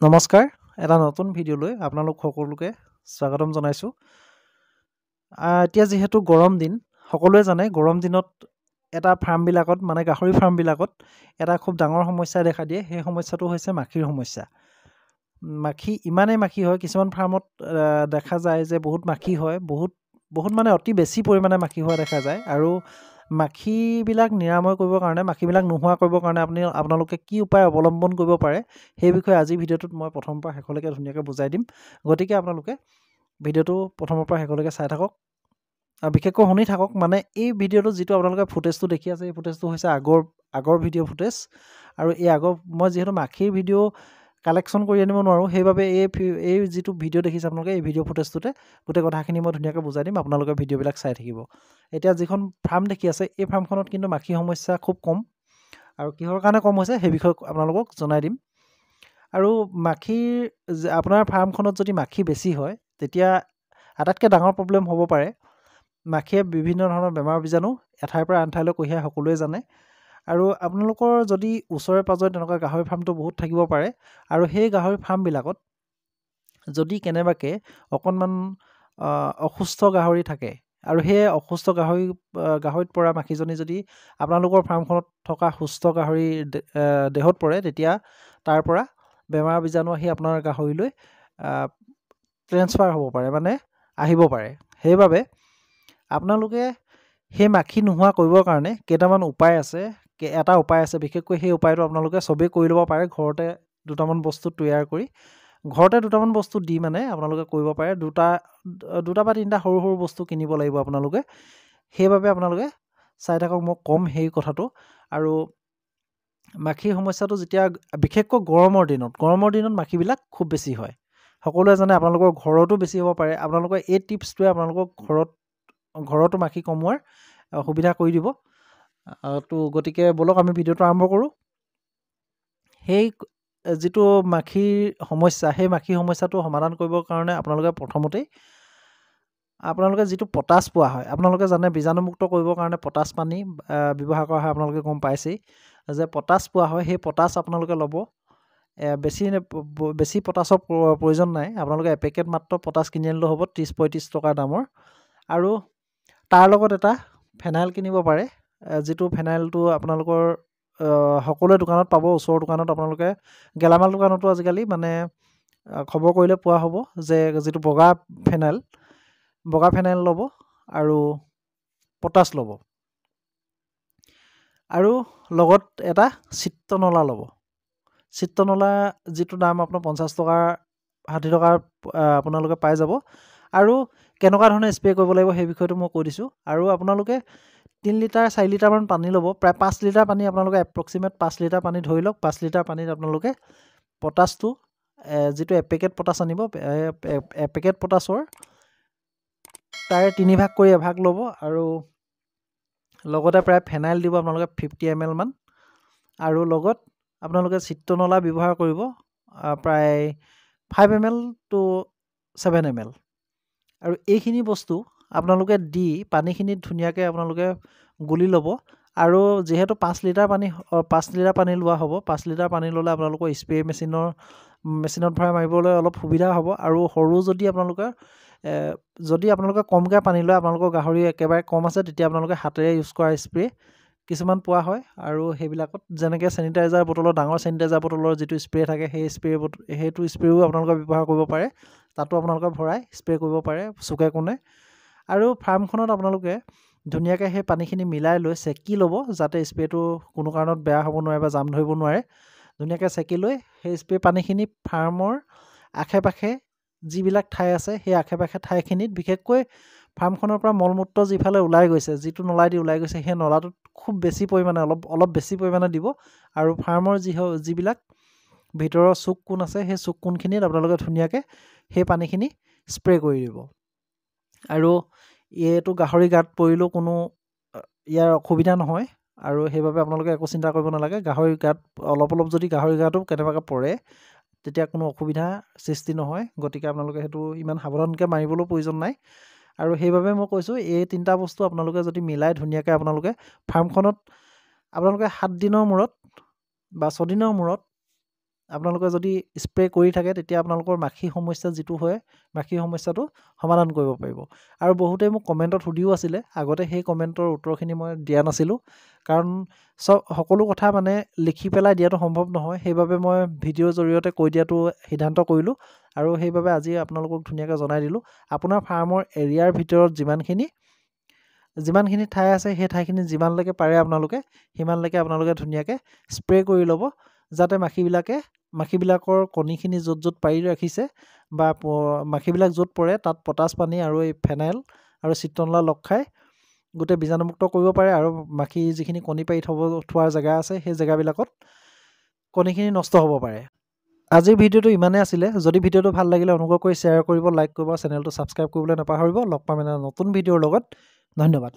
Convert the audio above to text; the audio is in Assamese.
নমস্কাৰ এটা নতুন ভিডিঅ'লৈ আপোনালোক সকলোকে স্বাগতম জনাইছোঁ। এতিয়া যেহেতু গৰম দিন সকলোৱে জানে গৰম দিনত এটা ফাৰ্মবিলাকত মানে গাহৰি ফাৰ্মবিলাকত এটা খুব ডাঙৰ সমস্যা দেখা দিয়ে। সেই সমস্যাটো হৈছে মাখিৰ সমস্যা। মাখি ইমানেই মাখি হয়, কিছুমান ফাৰ্মত দেখা যায় যে বহুত মাখি হয়, বহুত মানে অতি বেছি পৰিমাণে মাখি হোৱা দেখা যায়। আৰু মাখিবিলাক নিৰাময় কৰিবৰ কাৰণে, মাখিবিলাক নোহোৱা কৰিবৰ কাৰণে আপোনালোকে কি উপায় অৱলম্বন কৰিব পাৰে সেই বিষয়ে আজি ভিডিঅ'টোত মই প্ৰথমৰ পৰা শেষলৈকে ধুনীয়াকৈ বুজাই দিম। গতিকে আপোনালোকে ভিডিঅ'টো প্ৰথমৰ পৰা শেষলৈকে চাই থাকক আৰু বিশেষকৈ শুনি থাকক। মানে এই ভিডিঅ'টো যিটো আপোনালোকে ফুটেজটো দেখি আছে, এই ফুটেজটো হৈছে আগৰ ভিডিঅ' ফুটেজ। আৰু এই মই যিহেতু মাখিৰ ভিডিঅ' কালেকশ্যন কৰি আনিব নোৱাৰোঁ, সেইবাবে এই যিটো ভিডিঅ' দেখিছে আপোনালোকে, এই ভিডিঅ' ফুটেজটোতে গোটেই কথাখিনি মই ধুনীয়াকৈ বুজাই দিম। আপোনালোকে ভিডিঅ'বিলাক চাই থাকিব। এতিয়া যিখন ফাৰ্ম দেখি আছে, এই ফাৰ্মখনত কিন্তু মাখি সমস্যা খুব কম। আৰু কিহৰ কাৰণে কম হৈছে সেই বিষয়ে আপোনালোকক জনাই দিম। আৰু আপোনাৰ ফাৰ্মখনত যদি মাখি বেছি হয়, তেতিয়া আটাইতকৈ ডাঙৰ প্ৰব্লেম হ'ব পাৰে। মাখিয়ে বিভিন্ন ধৰণৰ বেমাৰ বীজাণু এঠাইৰ পৰা আন ঠাইলৈ কঢ়িয়াই, সকলোৱে জানে। আৰু আপোনালোকৰ যদি ওচৰে পাঁজৰে তেনেকুৱা গাহৰি ফাৰ্মটো বহুত থাকিব পাৰে, আৰু সেই গাহৰি ফাৰ্মবিলাকত যদি কেনেবাকৈ অকণমান অসুস্থ গাহৰি থাকে, আৰু সেই অসুস্থ গাহৰিত পৰা মাখিজনী যদি আপোনালোকৰ ফাৰ্মখনত থকা সুস্থ গাহৰি দেহত পৰে, তেতিয়া তাৰ পৰা বেমাৰ বীজাণু আহি আপোনাৰ গাহৰিলৈ ট্ৰেন্সফাৰ হ'ব পাৰে, মানে আহিব পাৰে। সেইবাবে আপোনালোকে সেই মাখি নোহোৱা কৰিবৰ কাৰণে কেইটামান উপায় আছে। এটা উপায় আছে, বিশেষকৈ সেই উপায়টো আপোনালোকে চবেই কৰি ল'ব পাৰে। ঘৰতে দুটামান বস্তু তৈয়াৰ কৰি, ঘৰতে দুটামান বস্তু দি মানে আপোনালোকে কৰিব পাৰে। দুটা বা তিনিটা সৰু সৰু বস্তু কিনিব লাগিব আপোনালোকে। সেইবাবে আপোনালোকে চাই থাকক, মই ক'ম সেই কথাটো। আৰু মাখিৰ সমস্যাটো যেতিয়া বিশেষকৈ গৰমৰ দিনত মাখিবিলাক খুব বেছি হয়, সকলোৱে জানে। আপোনালোকৰ ঘৰতো বেছি হ'ব পাৰে। আপোনালোকৰ এই টিপছটোৱে আপোনালোকক ঘৰতো মাখি কমোৱাৰ সুবিধা কৰি দিব। গতিকে ব'লক আমি ভিডিঅ'টো আৰম্ভ কৰোঁ। সেই যিটো মাখিৰ সমস্যা, সেই মাখিৰ সমস্যাটো সমাধান কৰিবৰ কাৰণে আপোনালোকে যিটো পটাছ পোৱা হয়, আপোনালোকে জানে বীজাণুমুক্ত কৰিবৰ কাৰণে পটাছ পানী ব্যৱহাৰ কৰা হয়। আপোনালোকে গম পাইছেই যে পটাছ পোৱা হয়। সেই পটাছ আপোনালোকে ল'ব। বেছি পটাছৰ প্ৰয়োজন নাই। আপোনালোকে এপেকেট মাত্ৰ পটাছ কিনি আনিলেও হ'ব, 30-35 টকাৰ দামৰ। আৰু তাৰ লগত এটা ফেনাইল কিনিব পাৰে, যিটো ফেনাইলটো আপোনালোকৰ সকলোৱে দোকানত পাব। ওচৰৰ দোকানত, আপোনালোকে গেলামাল দোকানতো আজিকালি মানে খবৰ কৰিলে পোৱা হ'ব যে যিটো বগা ফেনাইল ল'ব আৰু পটাছ ল'ব। আৰু লগত এটা চিত্ৰনলা ল'ব। চিত্ৰনলা যিটো দাম আপোনাৰ 50 টকা 60 টকাৰ আপোনালোকে পাই যাব। আৰু কেনেকুৱা ধৰণে স্প্ৰে' কৰিব লাগিব সেই বিষয়টো মই কৈ দিছোঁ। আৰু আপোনালোকে 3 লিটাৰ 4 লিটাৰমান পানী ল'ব। প্ৰায় 5 লিটাৰ পানী, আপোনালোকে এপ্ৰক্সিমেট 5 লিটাৰ পানী ধৰি লওক। 5 লিটাৰ পানীত আপোনালোকে পটাছটো, যিটো এপেকেট পটাছ আনিব, এপেকেট পটাছৰ তাৰে 3 ভাগ কৰি এভাগ ল'ব। আৰু লগতে প্ৰায় ফেনাইল দিব আপোনালোকে 50 ml মান। আৰু লগত আপোনালোকে চিত্ৰনলা ব্যৱহাৰ কৰিব প্ৰায় 5 ml to 7 ml। আৰু এইখিনি বস্তু আপোনালোকে দি পানীখিনিত ধুনীয়াকৈ আপোনালোকে গুলি ল'ব। আৰু যিহেতু 5 লিটাৰ পানী লোৱা হ'ব, 5 লিটাৰ পানী ল'লে আপোনালোকৰ স্প্ৰে মেচিনত ভৰাই মাৰিবলৈ অলপ সুবিধা হ'ব। আৰু যদি আপোনালোকে কমকৈ পানী লয়, আপোনালোকৰ গাহৰি একেবাৰে কম আছে, তেতিয়া আপোনালোকে হাতেৰে ইউজ কৰা স্প্ৰে কিছুমান পোৱা হয়। আৰু সেইবিলাকত যেনেকৈ চেনিটাইজাৰ বটলৰ, ডাঙৰ চেনিটাইজাৰ বটলৰ যিটো স্প্ৰে থাকে, সেইটো স্প্ৰেও আপোনালোকে ব্যৱহাৰ কৰিব পাৰে। তাতো আপোনালোকে ভৰাই স্প্ৰে কৰিব পাৰে চুকে কোণে। আৰু ফাৰ্মখনত আপোনালোকে ধুনীয়াকৈ সেই পানীখিনি মিলাই লৈ চেকি ল'ব, যাতে স্প্ৰেটো কোনো কাৰণত বেয়া হ'ব নোৱাৰে বা জাম ধৰিব নোৱাৰে। ধুনীয়াকৈ চেকি লৈ সেই স্প্ৰে পানীখিনি ফাৰ্মৰ আশে পাশে যিবিলাক ঠাই আছে, সেই আশে পাশে ঠাইখিনিত, বিশেষকৈ ফাৰ্মখনৰ পৰা মলমূত্ৰ যিফালে ওলাই গৈছে, যিটো নলাইদি ওলাই গৈছে, সেই নলাটোত খুব বেছি পৰিমাণে, অলপ বেছি পৰিমাণে দিব। আৰু ফাৰ্মৰ যিবিলাক ভিতৰৰ চুক কোণ আছে, সেই চুক কোণখিনিত আপোনালোকে ধুনীয়াকৈ সেই পানীখিনি স্প্ৰে কৰি দিব। আৰু এইটো গাহৰি গাত পৰিলেও কোনো ইয়াৰ অসুবিধা নহয়। আৰু সেইবাবে আপোনালোকে একো চিন্তা কৰিব নালাগে। গাহৰি গাত অলপ যদি গাহৰি গাতো কেনেবাকৈ পৰে, তেতিয়া কোনো অসুবিধা সৃষ্টি নহয়। গতিকে আপোনালোকে সেইটো ইমান সাৱধানকৈ মাৰিবলৈও প্ৰয়োজন নাই। আৰু সেইবাবে মই কৈছোঁ, এই 3টা বস্তু আপোনালোকে যদি মিলাই ধুনীয়াকৈ আপোনালোকে ফাৰ্মখনত 7 দিনৰ মূৰত বা 6 দিনৰ মূৰত আপোনালোকে যদি স্প্ৰে কৰি থাকে তেতিয়া আপোনালোকৰ মাখি সমস্যা যিটো হয় মাখি সমস্যাটো সমাধান কৰিব পাৰিব। আৰু বহুতে মোক কমেণ্টত সুধিও আছিলে, আগতে সেই কমেণ্টৰ উত্তৰখিনি মই দিয়া নাছিলোঁ, কাৰণ সকলো কথা মানে লিখি পেলাই দিয়াটো সম্ভৱ নহয়, সেইবাবে মই ভিডিঅ'ৰ জৰিয়তে কৈ দিয়াটো সিদ্ধান্ত কৰিলোঁ। আৰু সেইবাবে আজি আপোনালোকক ধুনীয়াকৈ জনাই দিলোঁ। আপোনাৰ ফাৰ্মৰ এৰিয়াৰ ভিতৰত যিমানখিনি ঠাই আছে সেই ঠাইখিনি যিমানলৈকে পাৰে সিমানলৈকে আপোনালোকে ধুনীয়াকৈ স্প্ৰে কৰি ল'ব, যাতে মাখিবিলাকৰ কণীখিনি য'ত য'ত পাৰি ৰাখিছে বা মাখিবিলাক য'ত পৰে তাত পটাছ পানী আৰু এই ফেনাইল আৰু চিত্ৰনলা লগ খাই গোটেই বীজাণুমুক্ত কৰিব পাৰে। আৰু মাখি যিখিনি কণী পাৰি থোৱাৰ জেগা আছে সেই জেগাবিলাকত কণীখিনি নষ্ট হ'ব পাৰে। আজিৰ ভিডিঅ'টো ইমানেই আছিলে। যদি ভিডিঅ'টো ভাল লাগিলে অনুগ্ৰহ কৰি শ্বেয়াৰ কৰিব, লাইক কৰিব, চেনেলটো ছাবস্ক্ৰাইব কৰিবলৈ নাপাহৰিব। লগ পাম এটা নতুন ভিডিঅ'ৰ লগত। ধন্যবাদ।